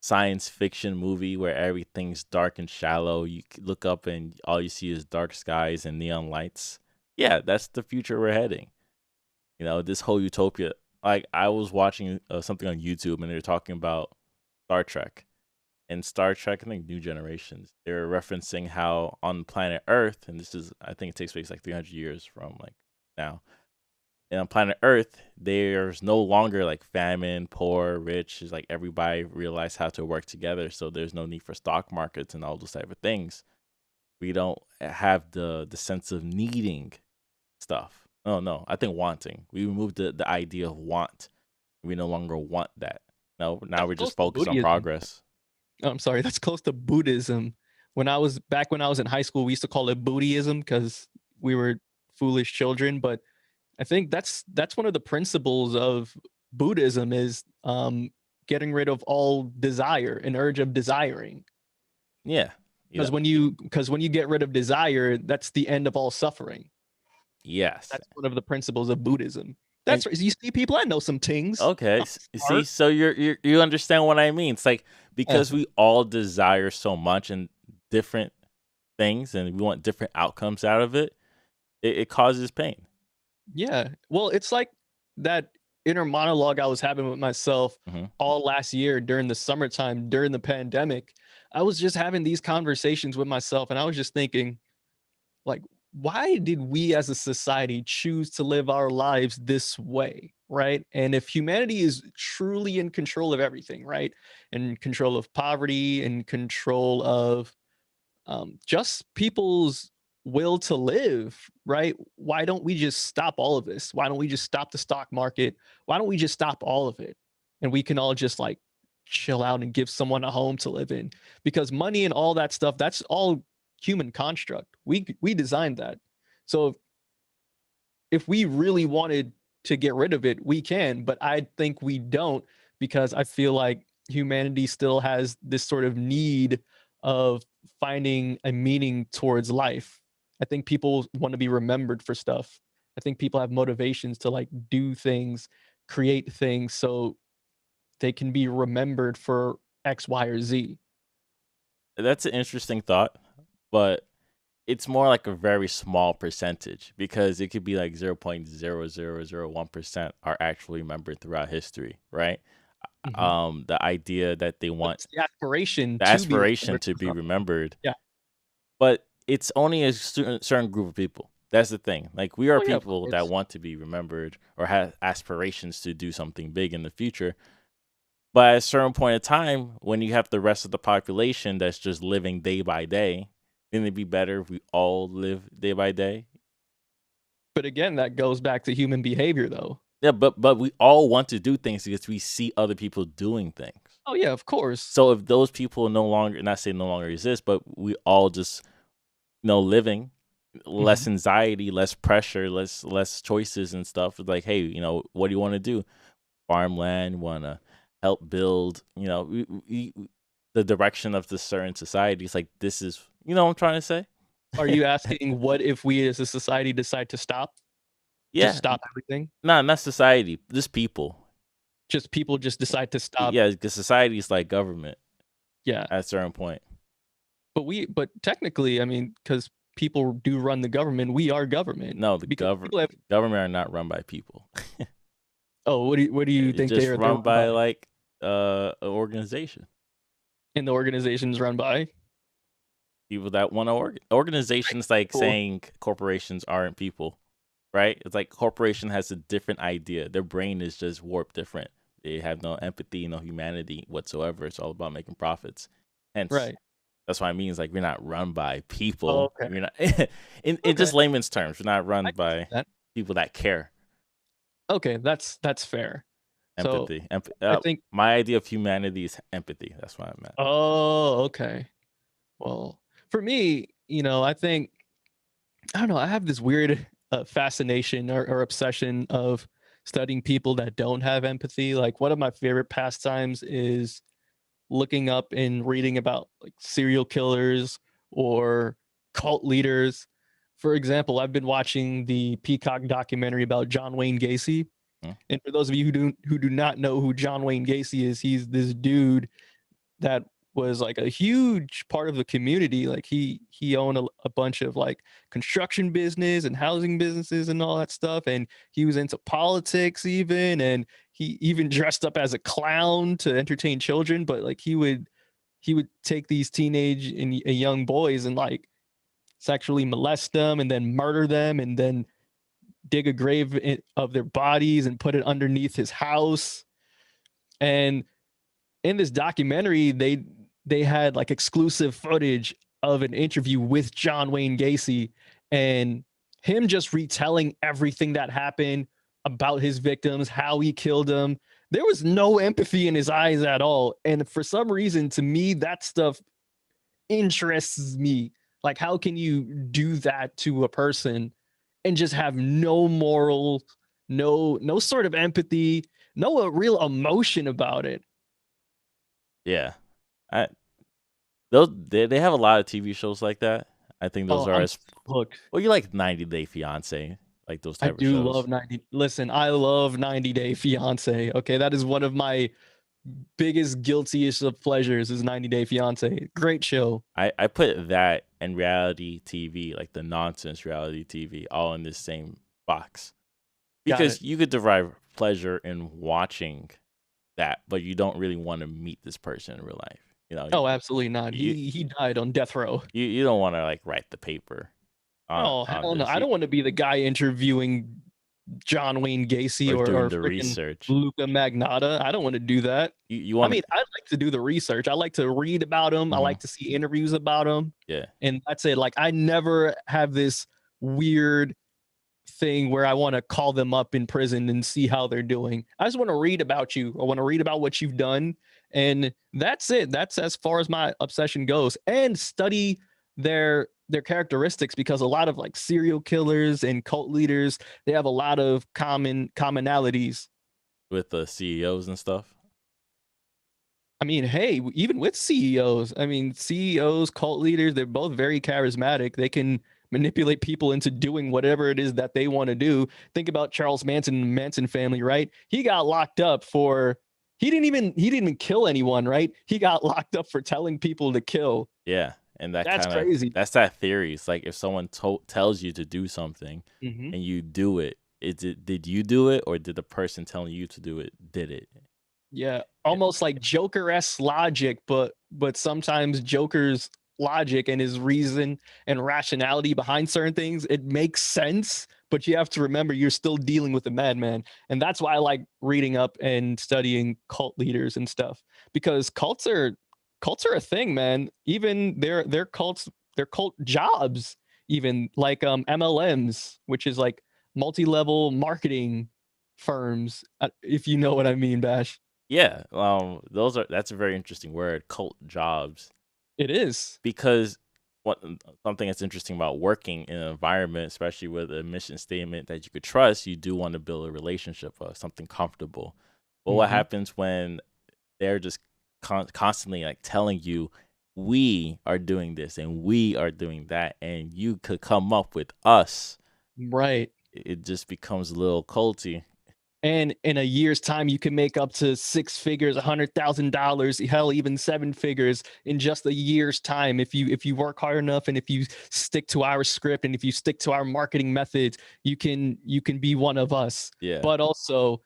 science fiction movie where everything's dark and shallow. You look up and all you see is dark skies and neon lights. Yeah, that's the future we're heading. This whole utopia. Like I was watching something on YouTube and they were talking about Star Trek. And Star Trek, I think New Generations, they were referencing how on planet Earth, and this is, I think it takes place like 300 years from like now. And on planet Earth, there's no longer like famine, poor, rich. It's like everybody realized how to work together. So there's no need for stock markets and all those type of things. We don't have the sense of needing stuff. Oh no, I think wanting. We removed the idea of want. We no longer want that. No, now That's we're close just to focused on Buddhism. progress. Oh, I'm sorry, that's close to Buddhism. When I was in high school, we used to call it Buddhism because we were foolish children. But I think that's one of the principles of Buddhism is getting rid of all desire, an urge of desiring. Yeah. Because when you get rid of desire, that's the end of all suffering. Yes. That's one of the principles of Buddhism. And That's right. You see, people, I know some things. okay, I'm see, smart. so you understand what I mean. It's like Yeah. because we all desire so much and different things, and we want different outcomes out of it. It causes pain. Yeah. Well, it's like that inner monologue I was having with myself Hmm. all last year during the summertime, during the pandemic. I was just having these conversations with myself and I was just thinking, like, why did we as a society choose to live our lives this way? Right. And if humanity is truly in control of everything, right? In control of poverty, in control of just people's will to live, right? Why don't we just stop all of this? Why don't we just stop the stock market? Why don't we just stop all of it? And we can all just like chill out and give someone a home to live in because money and all that stuff, that's all human construct. We designed that. So if we really wanted to get rid of it, we can, but I think we don't because I feel like humanity still has this sort of need of finding a meaning towards life. I think people want to be remembered for stuff. I think people have motivations to like do things, create things so they can be remembered for X, Y, or Z. That's an interesting thought, but it's more like a very small percentage because it could be like 0.0001% are actually remembered throughout history, right? Mhm. The idea that they But want it's the aspiration the to be aspiration remembered to for be something. remembered, Yeah. but it's only a certain group of people. That's the thing. Like we are Oh yeah, of people that course. want to be remembered or have aspirations to do something big in the future. But at a certain point in time, when you have the rest of the population that's just living day by day, then it'd be better if we all live day by day. But again, that goes back to human behavior though. Yeah, but we all want to do things because we see other people doing things. Oh yeah, of course. So if those people no longer, not say no longer exist, but we all just living, less Mhm. anxiety, less pressure, less choices and stuff. It's like, hey, what do you want to do? Farmland, want to help build, the direction of the certain society. It's like this is, what I'm trying to say. Are you asking what if we as a society decide to stop? Just Yeah, stop everything? nah, not society, just people. Just people just decide to stop. Yeah, because society is like government Yeah. at a certain point. But technically, I mean, because people do run the government, we are government. No, the Because people have government are not run by people. oh, what do you It's think just they're run run by? by like an organization. And the organizations run by? People that want to Right. organizations like Cool. saying corporations aren't people, right? It's like corporation has a different idea. Their brain is just warped different. They have no empathy, no humanity whatsoever. It's all about making profits. Hence, Right. that's what I mean. Is like we're not run by Oh, people. okay. We're not in Okay. just layman's terms. We're not run I can see by that. people that care. Okay, that's fair. So Empathy. I think My idea of humanity is empathy. That's what I meant. oh, okay. Well, for me, I think I don't know. I have this weird fascination or obsession of studying people that don't have empathy. Like one of my favorite pastimes is looking up and reading about like serial killers or cult leaders. For example, I've been watching the Peacock documentary about John Wayne Gacy. Hmm? And for those of you who do not know who John Wayne Gacy is, he's this dude that was like a huge part of the community. Like he owned a bunch of like construction business and housing businesses and all that stuff, and he was into politics even, and he even dressed up as a clown to entertain children. But like he would take these teenage and young boys and like sexually molest them and then murder them and then dig a grave of their bodies and put it underneath his house. And in this documentary, they had like exclusive footage of an interview with John Wayne Gacy and him just retelling everything that happened about his victims, how he killed them. There was no empathy in his eyes at all. And for some reason, to me, that stuff interests me. Like, how can you do that to a person and just have no moral, no sort of empathy, no real emotion about it? Yeah. I those they have a lot of TV shows like that. I think those Oh, are I'm as look, well. You like 90 Day Fiance, like those I type of do shows. love 90. Listen, I love 90 Day Fiance. Okay, that is one of my biggest guiltiest of pleasures is 90 Day Fiance. Great show. I put that and reality TV, like the nonsense reality TV, all in this same box Got it. because you could derive pleasure in watching that, but you don't really want to meet this person in real life. Oh, absolutely not. You He died on death row. you don't want to like write the paper Oh, on hell no. this. I don't want to be the guy interviewing John Wayne Gacy Or doing or the freaking research. Luca Magnotta. I don't want to do that. You I want mean, I like to do the research. I like to read about him. I hmm like to see interviews about him. yeah. And that's it. Like, I never have this weird thing where I want to call them up in prison and see how they're doing. I just want to read about you. I want to read about what you've done. And that's it. That's as far as my obsession goes. And study their characteristics, because a lot of like serial killers and cult leaders, they have a lot of commonalities. With the CEOs and stuff. I mean, hey, even with CEOs, I mean, CEOs, cult leaders, they're both very charismatic. They can manipulate people into doing whatever it is that they want to do. Think about Charles Manson, Manson family, right? He got locked up for he didn't even kill anyone, right? He got locked up for telling people to kill. Yeah, and that That's kind of crazy. that's that theory. It's like if someone tells you to do something Hmm. and you do it, did you do it or did the person telling you to do it did it? Yeah, Yeah. almost like Joker-esque logic, but sometimes Joker's logic and his reason and rationality behind certain things, it makes sense, but you have to remember you're still dealing with a madman. And that's why I like reading up and studying cult leaders and stuff, because cults are a thing, man. Even their cults, their cult jobs, even like MLMs, which is like multi-level marketing firms, if you know what I mean, Bash. Yeah, that's a very interesting word, cult jobs, It is. because what something that's interesting about working in an environment, especially with a mission statement that you could trust, you do want to build a relationship of something comfortable. But what Mhm. happens when they're just constantly like telling you, we are doing this and we are doing that, and you could come up with us? Right. It just becomes a little culty. And in a year's time, you can make up to six figures, $100,000, hell, even seven figures in just a year's time if you work hard enough and if you stick to our script and if you stick to our marketing methods, you can be one of us. Yeah, But also,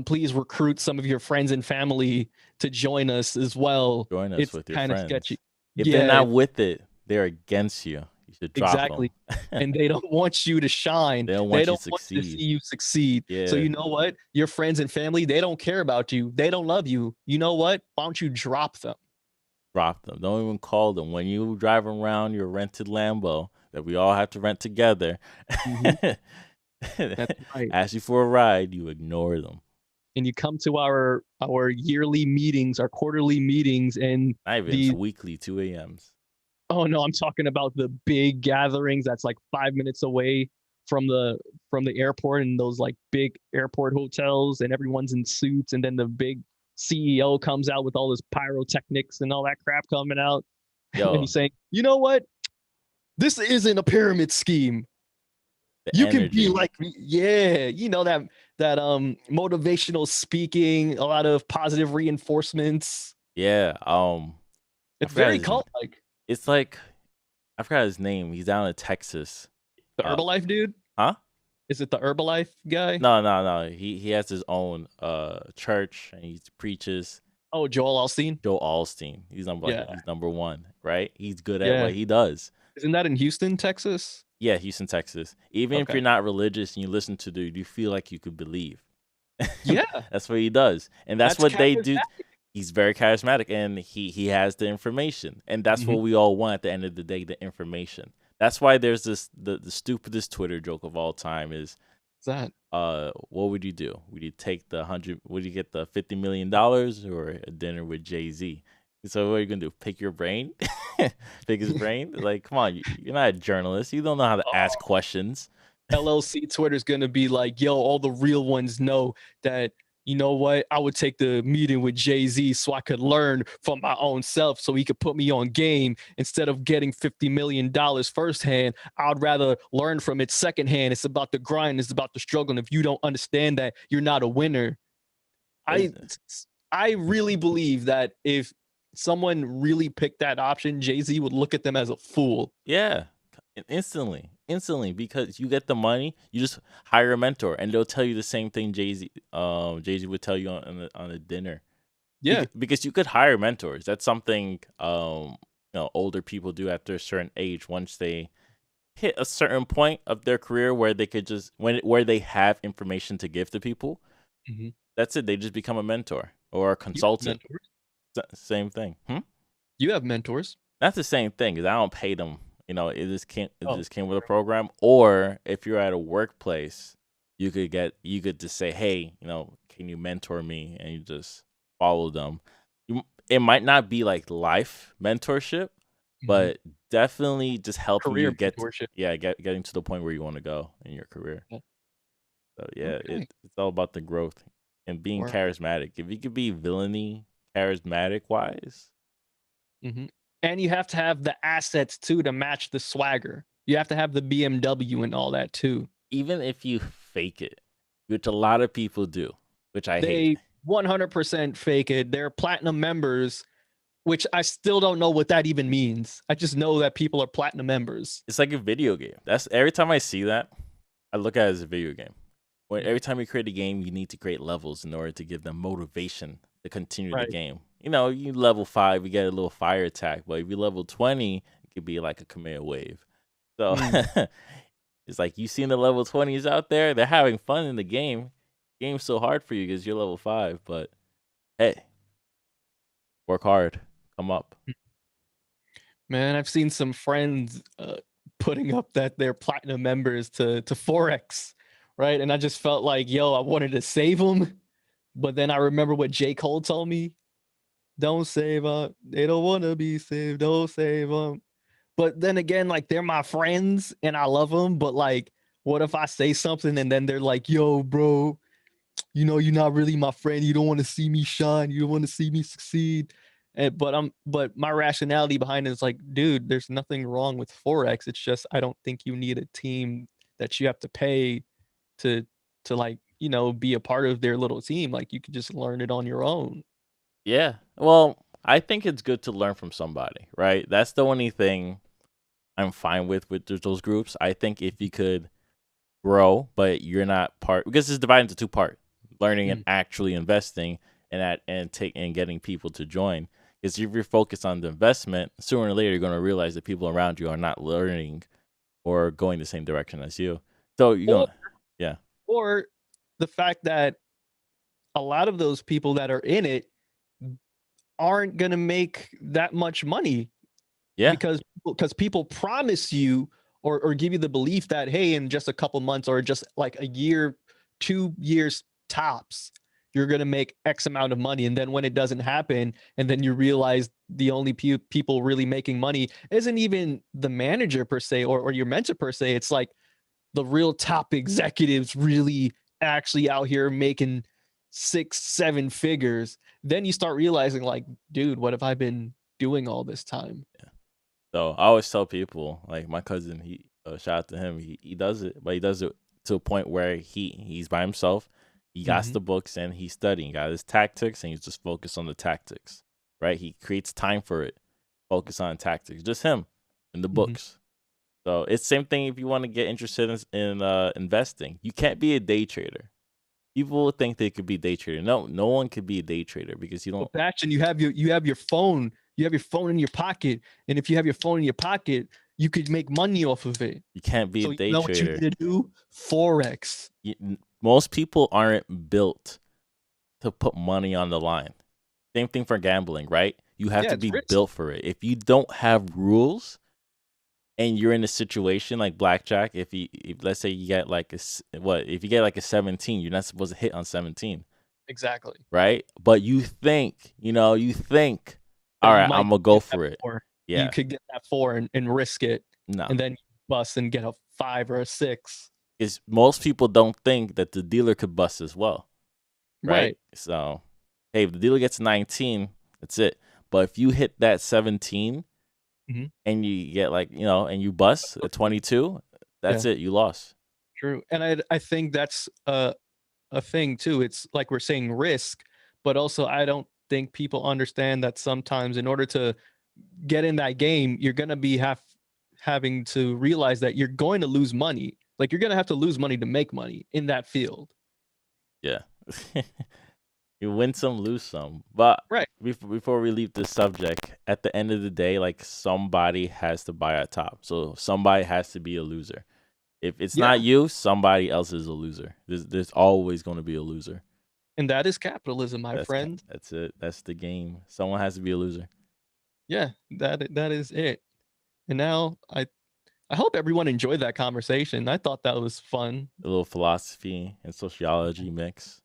please recruit some of your friends and family to join us as well. join us It's with your kind of sketchy. friends. If they're Yeah, not with it, they're against you. You should drop them. exactly. And they don't want you to shine. They don't They want you don't to want to see succeed. you succeed. So Yeah, you know what? Your friends and family, they don't care about you. They don't love you. You know what? Why don't you drop them? drop them. Don't even call them. When you drive around your rented Lambo that we all have to rent together, Mhm. That's right. ask you for a ride, you ignore them. And you come to our yearly meetings, our quarterly meetings, and Not even it's the weekly 2 a.m.s. oh no, I'm talking about the big gatherings that's like 5 minutes away from the airport and those like big airport hotels and everyone's in suits and then the big CEO comes out with all this pyrotechnics and all that crap coming out and Yo, he's saying, you know what? This isn't a pyramid scheme. the You can be energy. like me. Yeah, that motivational speaking, a lot of positive reinforcements. Yeah. I It's forgot very his. cult like. It's like I forgot his name. He's down in Texas. The Uh, Herbalife dude? huh? Is it the Herbalife guy? No, no, no. He has his own church and he preaches. Oh, Joel Alstein? Joe Alstein. Yeah. He's number one, right? He's good at Yeah. what he does. Isn't that in Houston, Texas? Yeah, Houston, Texas. Even if Okay. you're not religious and you listen to the, you feel like you could believe. Yeah. That's what he does, and that's That's what they charismatic. do. He's very charismatic, and he has the information, and that's Mhm. what we all want at the end of the day: the information. That's why there's the stupidest Twitter joke of all time is, What's that? what would you do? Would you take the 100? Would you get the $50 million or a dinner with Jay-Z? So what are you gonna do? Pick your brain? Pick his brain? Like, come on, you're not a journalist. You don't know how to ask Oh, questions. LLC Twitter's gonna be like, yo, all the real ones know that, you know what? I would take the meeting with Jay-Z so I could learn from my own self so he could put me on game instead of getting $50 million firsthand. I'd rather learn from it secondhand. It's about the grind, it's about the struggle. And if you don't understand that, you're not a winner. I It's- I really believe that if someone really picked that option, Jay-Z would look at them as a fool. Yeah, instantly, because you get the money, you just hire a mentor, and they'll tell you the same thing Jay Z would tell you on a dinner. Yeah. Because you could hire mentors. That's something older people do after a certain age. Once they hit a certain point of their career where they could just where they have information to give to people, Mhm. that's it. They just become a mentor or a You have consultant. mentors. Same thing. You have mentors. That's the same thing because I don't pay them. It Oh, just came with a program. Or if you're at a workplace, you could just say, hey, can you mentor me? And you just follow them. It might not be like life mentorship, mhm. but definitely just helping Career you mentorship. getting to the point where you want to go in your career. Yeah. So yeah, Okay. it's all about the growth and being Word. charismatic. If you could be villainy charismatic wise, Mhm. And you have to have the assets too to match the swagger. You have to have the BMW and all that too. even if you fake it, which a lot of people do, which I hate. They 100% fake it. They're platinum members, which I still don't know what that even means. I just know that people are platinum members. It's like a video game. That's every time I see that, I look at it as a video game. When Mm. every time you create a game, you need to create levels in order to give them motivation to continue the Right. game. You level 5, you get a little fire attack, but if you level 20, it could be like a command wave. So Mm. it's like you seen the level 20s out there, they're having fun in the game. Game's so hard for you because you're level 5, but hey, work hard, come up. Man, I've seen some friends putting up that they're platinum members to Forex, right? And I just felt like, yo, I wanted to save them, but then I remember what J. Cole told me: "Don't save them. They don't want to be saved. Don't save them." But then again, like they're my friends and I love them. But like, what if I say something and then they're like, "Yo, bro, you know, you're not really my friend. You don't want to see me shine. You don't want to see me succeed." But my rationality behind it is like, dude, there's nothing wrong with Forex. It's just I don't think you need a team that you have to pay to like, be a part of their little team. Like you could just learn it on your own. Yeah. Well, I think it's good to learn from somebody, right? That's the only thing I'm fine with those groups. I think if you could grow, but you're not part because it's divided into two parts: learning and Mm. actually investing, and getting people to join. Because if you're focused on the investment, sooner or later you're going to realize that people around you are not learning or going the same direction as you. So you're Or gonna, yeah, or the fact that a lot of those people that are in it aren't going to make that much money yeah, because people promise you or give you the belief that, hey, in just a couple months or just like a year, 2 years tops, you're going to make X amount of money. And then when it doesn't happen, and then you realize the only people really making money isn't even the manager per se or your mentor per se. It's like the real top executives really actually out here making 6 7 figures. Then you start realizing like, dude, what have I been doing all this time? yeah. So I always tell people, like my cousin, he shout out to him. He does it, but he does it to a point where he's by himself. He got Mm-hmm. the books and he's studying. Got his tactics, and he's just focused on the tactics. right? He creates time for it. Focus on tactics. Just him in the Mhm. books. So it's same thing if you want to get interested in investing. You can't be a day trader. People think they could be day trader. No, no one could be a day trader because you don't. But Bastion, you have your phone. You have your phone in your pocket, and if you have your phone in your pocket, you could make money off of it. You can't be a So you day know what you trader. need to do? Forex. Most people aren't built to put money on the line. Same thing for gambling, right? You have Yeah, to it's be risky. built for it. If you don't have rules and you're in a situation like blackjack, if let's say you get like if you get like a 17, you're not supposed to hit on 17, Exactly. right? But you think, That all you right, might I'm gonna go get that for it. four. You Yeah, could get that four and risk it, no, and then bust and get a five or a six. because most people don't think that the dealer could bust as well, right? Right. So, hey, if the dealer gets 19, that's it. But if you hit that 17 Mhm. and you get like and you bust at 22, Yeah. that's it. You lost. True. And I think that's a thing too. It's like we're saying risk, but also I don't think people understand that sometimes in order to get in that game, you're gonna be having to realize that you're going to lose money. Like you're gonna have to lose money to make money in that field. Yeah. You win some, lose some. But Right. before we leave this subject, at the end of the day, like somebody has to buy at top. So somebody has to be a loser. If it's not Yeah. you, somebody else is a loser. There's always going to be a loser. And that is capitalism, my friend. That's it. That's the game. Someone has to be a loser. Yeah, that is it. And now I hope everyone enjoyed that conversation. I thought that was fun. A little philosophy and sociology mix.